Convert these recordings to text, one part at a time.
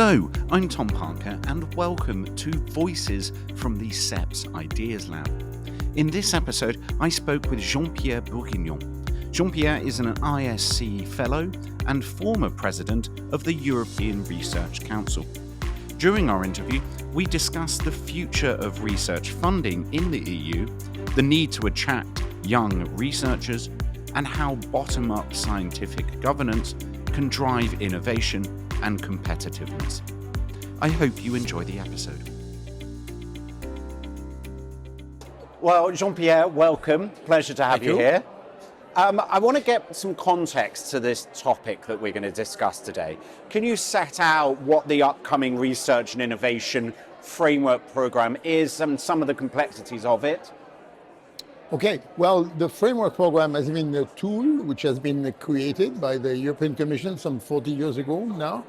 Hello, I'm Tom Parker and welcome to Voices from the CEPS Ideas Lab. In this episode, I spoke with Jean-Pierre Bourguignon. Jean-Pierre is an ISC Fellow and former President of the European Research Council. During our interview, we discussed the future of research funding in the EU, the need to attract young researchers, and how bottom-up scientific governance can drive innovation and competitiveness. I hope you enjoy the episode. Well, Jean-Pierre, welcome. Pleasure to have you here. I want to get some context to this topic that we're going to discuss today. Can you set out what the upcoming Research and Innovation Framework Program is and some of the complexities of it? Okay, well, the Framework Program has been a tool which has been created by the European Commission some 40 years ago now,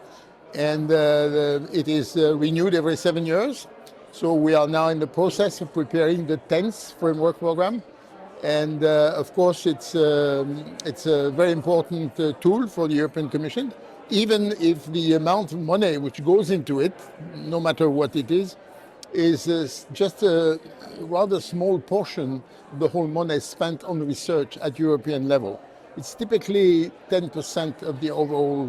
and it is renewed every 7 years. So we are now in the process of preparing the 10th Framework Program. And of course, it's a very important tool for the European Commission, even if the amount of money which goes into it, no matter what it is just a rather small portion of the whole money spent on research at European level. It's typically 10% of the overall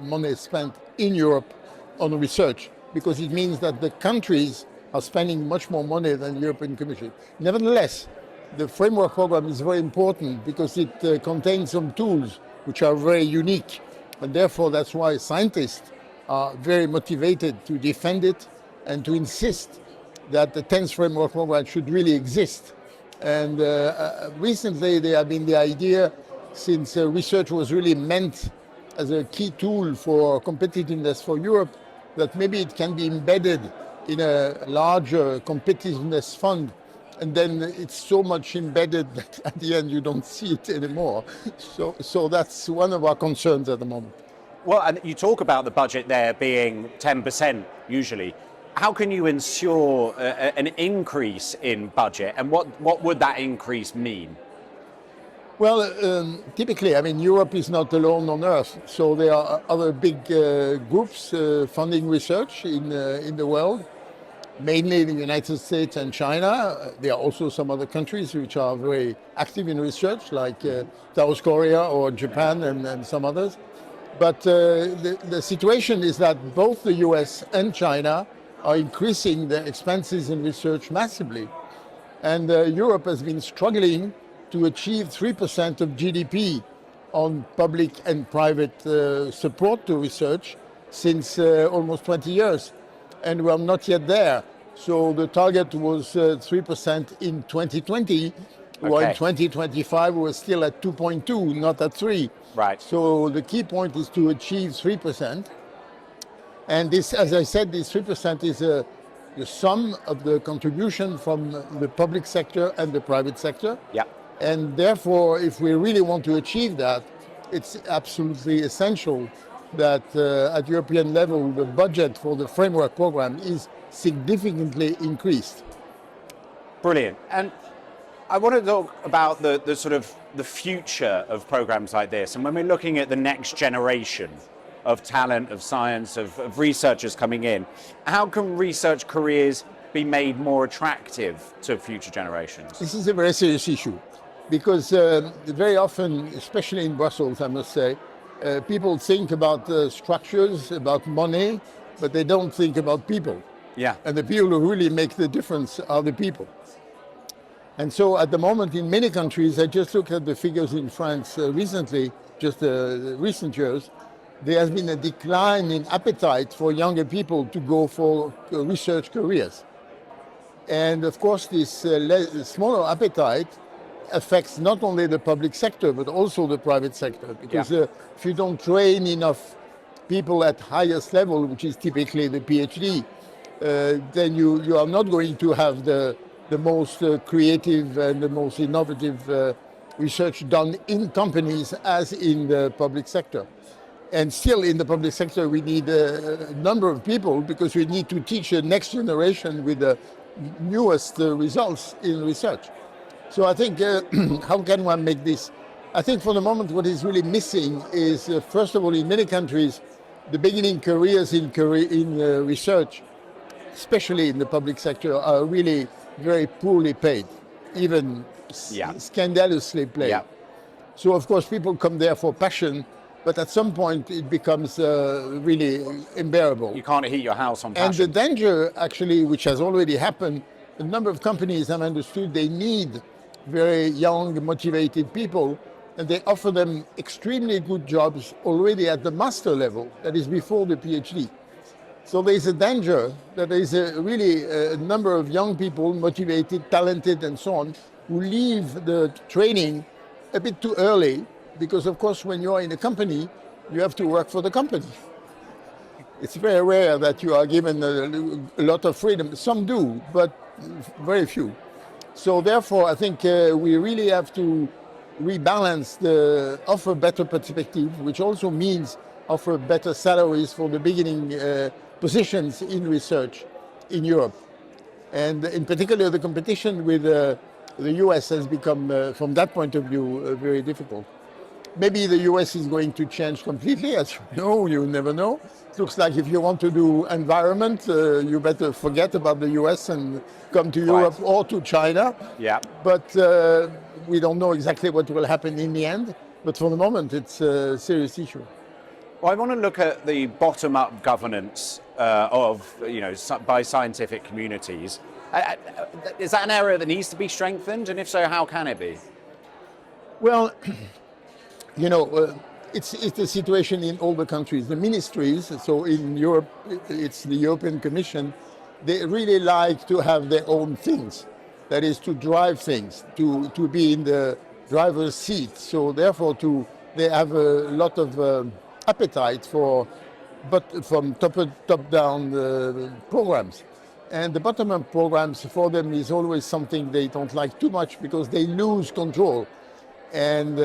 money spent in Europe on research, because it means that the countries are spending much more money than the European Commission. Nevertheless, the framework program is very important because it contains some tools which are very unique, and therefore that's why scientists are very motivated to defend it and to insist that the 10th framework program should really exist. And recently there have been the idea, since research was really meant as a key tool for competitiveness for Europe, that maybe it can be embedded in a larger competitiveness fund. And then it's so much embedded that at the end you don't see it anymore. So that's one of our concerns at the moment. Well, and you talk about the budget there being 10% usually. How can you ensure an increase in budget, and what would that increase mean? Well, typically, I mean, Europe is not alone on Earth. So there are other big groups funding research in the world. Mainly the United States and China. There are also some other countries which are very active in research, like South Korea or Japan and some others. But the situation is that both the US and China are increasing their expenses in research massively. And Europe has been struggling to achieve 3% of GDP on public and private support to research since almost 20 years. And we're not yet there. So the target was 3% in 2020, while in 2025 we're still at 2.2, not at 3. Right. So the key point is to achieve 3%. And this, as I said, this 3% is the sum of the contribution from the public sector and the private sector. Yeah. And therefore, if we really want to achieve that, it's absolutely essential that at European level, the budget for the framework program is significantly increased. Brilliant. And I want to talk about the sort of the future of programs like this. And when we're looking at the next generation of talent, of science, of researchers coming in, how can research careers be made more attractive to future generations? This is a very serious issue, because very often, especially in Brussels, I must say, people think about structures, about money, but they don't think about people. Yeah. And the people who really make the difference are the people. And so at the moment in many countries, I just looked at the figures in France recently, just recent years, there has been a decline in appetite for younger people to go for research careers. And of course, this smaller appetite affects not only the public sector, but also the private sector. Because if you don't train enough people at highest level, which is typically the PhD, then you are not going to have the most creative and the most innovative research done in companies as in the public sector. And still in the public sector, we need a number of people, because we need to teach the next generation with the newest results in research. So I think, how can one make this? I think for the moment what is really missing is, first of all, in many countries, the beginning careers in research, especially in the public sector, are really very poorly paid, even scandalously paid. Yeah. So of course people come there for passion, but at some point it becomes really unbearable. You can't heat your house on And passion. the danger, actually, which has already happened, a number of companies have understood they need very young, motivated people, and they offer them extremely good jobs already at the master level, that is before the PhD. So there is a danger that there is a number of young people, motivated, talented, and so on, who leave the training a bit too early, because of course when you are in a company, you have to work for the company. It's very rare that you are given a lot of freedom. Some do, but very few. So therefore, I think we really have to rebalance offer better perspective, which also means offer better salaries for the beginning positions in research in Europe. And in particular, the competition with the U.S. has become, from that point of view, very difficult. Maybe the U.S. is going to change completely, as you know, you never know. It looks like if you want to do environment, you better forget about the U.S. and come to Europe or to China. Yeah. But we don't know exactly what will happen in the end. But for the moment, it's a serious issue. Well, I want to look at the bottom-up governance by scientific communities. Is that an area that needs to be strengthened? And if so, how can it be? Well, it's the situation in all the countries. The ministries, so in Europe, it's the European Commission, they really like to have their own things. That is, to drive things, to be in the driver's seat. So therefore, they have a lot of appetite from top-down programs. And the bottom-up programs for them is always something they don't like too much because they lose control. And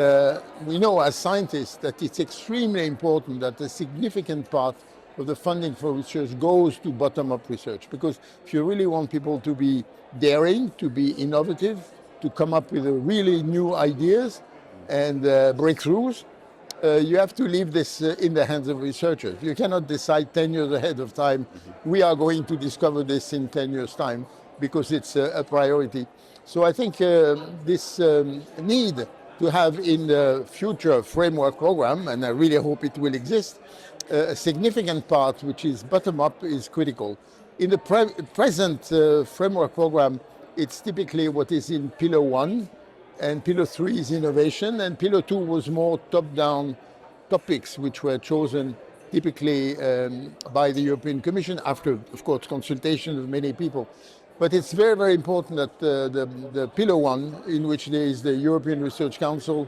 we know as scientists that it's extremely important that a significant part of the funding for research goes to bottom-up research. Because if you really want people to be daring, to be innovative, to come up with really new ideas and breakthroughs, you have to leave this in the hands of researchers. You cannot decide 10 years ahead of time, we are going to discover this in 10 years' time, because it's a priority. So I think this need to have in the future framework program, and I really hope it will exist, a significant part which is bottom-up is critical. In the present framework program, it's typically what is in Pillar 1, and Pillar 3 is innovation, and Pillar 2 was more top-down topics which were chosen typically by the European Commission after, of course, consultation with many people. But it's very, very important that the Pillar 1, in which there is the European Research Council,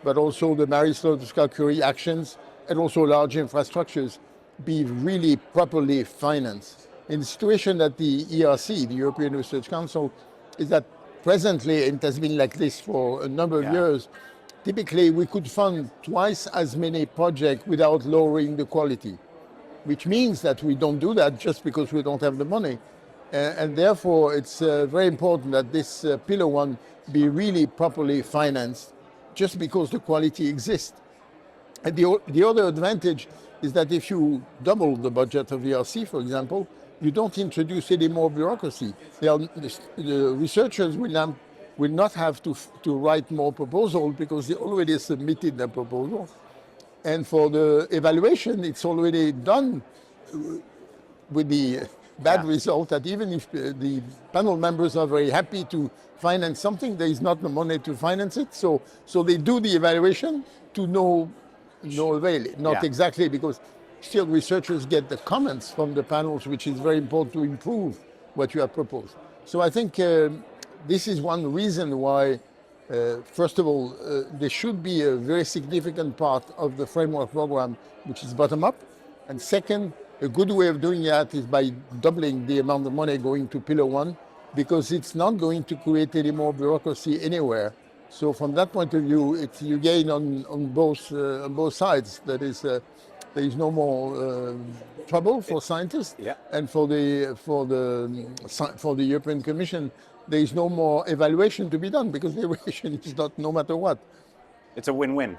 but also the Marie-Curie actions, and also large infrastructures, be really properly financed. In the situation that the ERC, the European Research Council, is that presently, and it has been like this for a number of years, typically we could fund twice as many projects without lowering the quality, which means that we don't do that just because we don't have the money. And therefore, it's very important that this Pillar 1 be really properly financed, just because the quality exists. And the other advantage is that if you double the budget of ERC, for example, you don't introduce any more bureaucracy. The researchers will not have to write more proposals because they already submitted their proposal. And for the evaluation, it's already done with the bad result that even if the panel members are very happy to finance something, there is not the money to finance it. So they do the evaluation to no avail. Not exactly, because still researchers get the comments from the panels, which is very important to improve what you have proposed. So I think this is one reason why, first of all, there should be a very significant part of the framework program which is bottom-up. And second, a good way of doing that is by doubling the amount of money going to Pillar 1, because it's not going to create any more bureaucracy anywhere. So from that point of view, you gain on both sides. That is, there is no more trouble for scientists, and for the European Commission, there is no more evaluation to be done, because the evaluation is not no matter what. It's a win-win.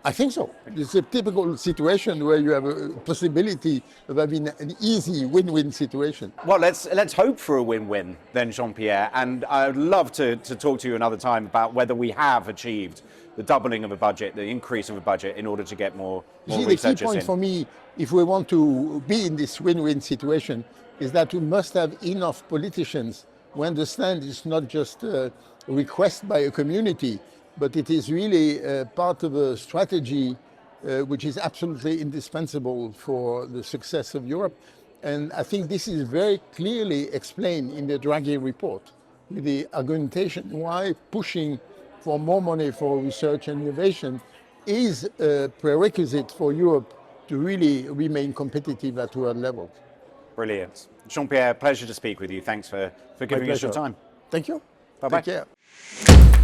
I think so. It's a typical situation where you have a possibility of having an easy win-win situation. Well, let's hope for a win-win then, Jean-Pierre. And I'd love to talk to you another time about whether we have achieved the doubling of a budget, the increase of a budget, in order to get more researchers the key point for me, if we want to be in this win-win situation, is that we must have enough politicians who understand it's not just a request by a community, but it is really part of a strategy which is absolutely indispensable for the success of Europe. And I think this is very clearly explained in the Draghi report, with the argumentation why pushing for more money for research and innovation is a prerequisite for Europe to really remain competitive at world level. Brilliant. Jean-Pierre, pleasure to speak with you. Thanks for giving us your time. Thank you. Bye-bye. Take care.